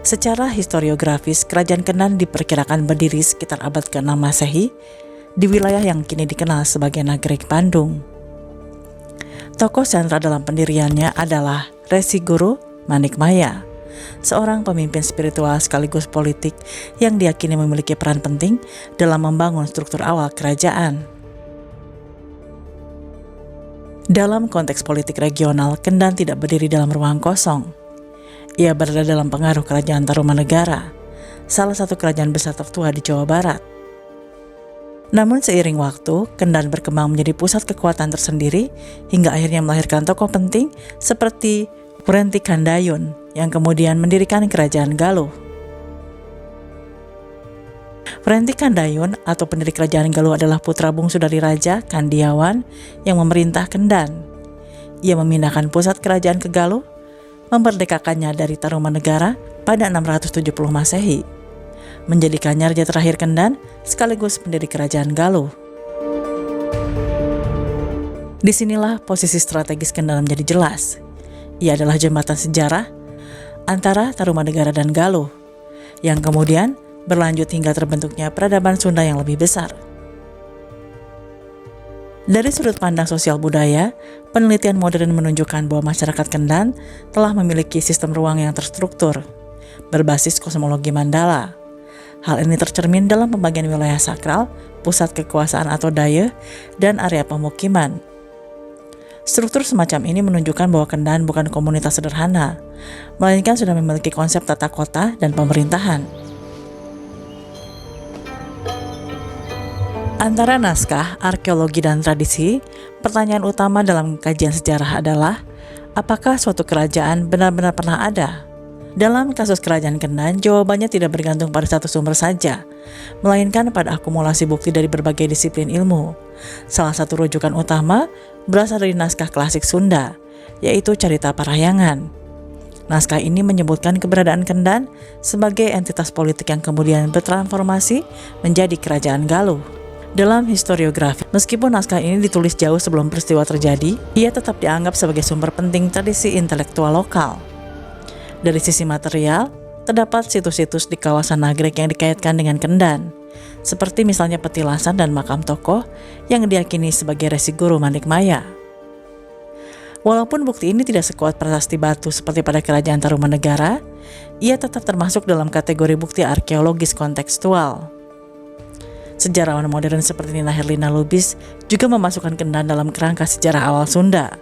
Secara historiografis, Kerajaan Kendan diperkirakan berdiri sekitar abad ke-6 Masehi di wilayah yang kini dikenal sebagai Nagreg Bandung. Tokoh sentral dalam pendiriannya adalah Resi Guru Manikmaya, seorang pemimpin spiritual sekaligus politik yang diyakini memiliki peran penting dalam membangun struktur awal kerajaan. Dalam konteks politik regional, Kendan tidak berdiri dalam ruang kosong. Ia berada dalam pengaruh Kerajaan Tarumanegara, salah satu kerajaan besar tertua di Jawa Barat. Namun seiring waktu, Kendan berkembang menjadi pusat kekuatan tersendiri hingga akhirnya melahirkan tokoh penting seperti Wrenti Kandayun yang kemudian mendirikan Kerajaan Galuh. Wrenti Kandayun atau pendiri Kerajaan Galuh adalah putra bungsu dari Raja Kandiawan yang memerintah Kendan. Ia memindahkan pusat kerajaan ke Galuh, memerdekakannya dari Tarumanegara pada 670 Masehi, menjadikannya raja terakhir Kendan sekaligus pendiri Kerajaan Galuh. Disinilah posisi strategis Kendan menjadi jelas. Ia adalah jembatan sejarah antara Tarumanegara dan Galuh, yang kemudian berlanjut hingga terbentuknya peradaban Sunda yang lebih besar. Dari sudut pandang sosial budaya, penelitian modern menunjukkan bahwa masyarakat Kendan telah memiliki sistem ruang yang terstruktur, berbasis kosmologi Mandala. Hal ini tercermin dalam pembagian wilayah sakral, pusat kekuasaan atau daya, dan area pemukiman. Struktur semacam ini menunjukkan bahwa Kendan bukan komunitas sederhana, melainkan sudah memiliki konsep tata kota dan pemerintahan. Antara naskah, arkeologi, dan tradisi, pertanyaan utama dalam kajian sejarah adalah, apakah suatu kerajaan benar-benar pernah ada? Dalam kasus Kerajaan Kendan, jawabannya tidak bergantung pada satu sumber saja, melainkan pada akumulasi bukti dari berbagai disiplin ilmu. Salah satu rujukan utama berasal dari naskah klasik Sunda, yaitu Carita Parahyangan. Naskah ini menyebutkan keberadaan Kendan sebagai entitas politik yang kemudian bertransformasi menjadi Kerajaan Galuh. Dalam historiografi, meskipun naskah ini ditulis jauh sebelum peristiwa terjadi, ia tetap dianggap sebagai sumber penting tradisi intelektual lokal. Dari sisi material, terdapat situs-situs di kawasan Nagreg yang dikaitkan dengan Kendan, seperti misalnya petilasan dan makam tokoh yang diyakini sebagai Resi Guru Manikmaya. Walaupun bukti ini tidak sekuat prasasti batu seperti pada Kerajaan Tarumanegara, ia tetap termasuk dalam kategori bukti arkeologis kontekstual. Sejarawan modern seperti Nina Herlina Lubis juga memasukkan Kendan dalam kerangka sejarah awal Sunda.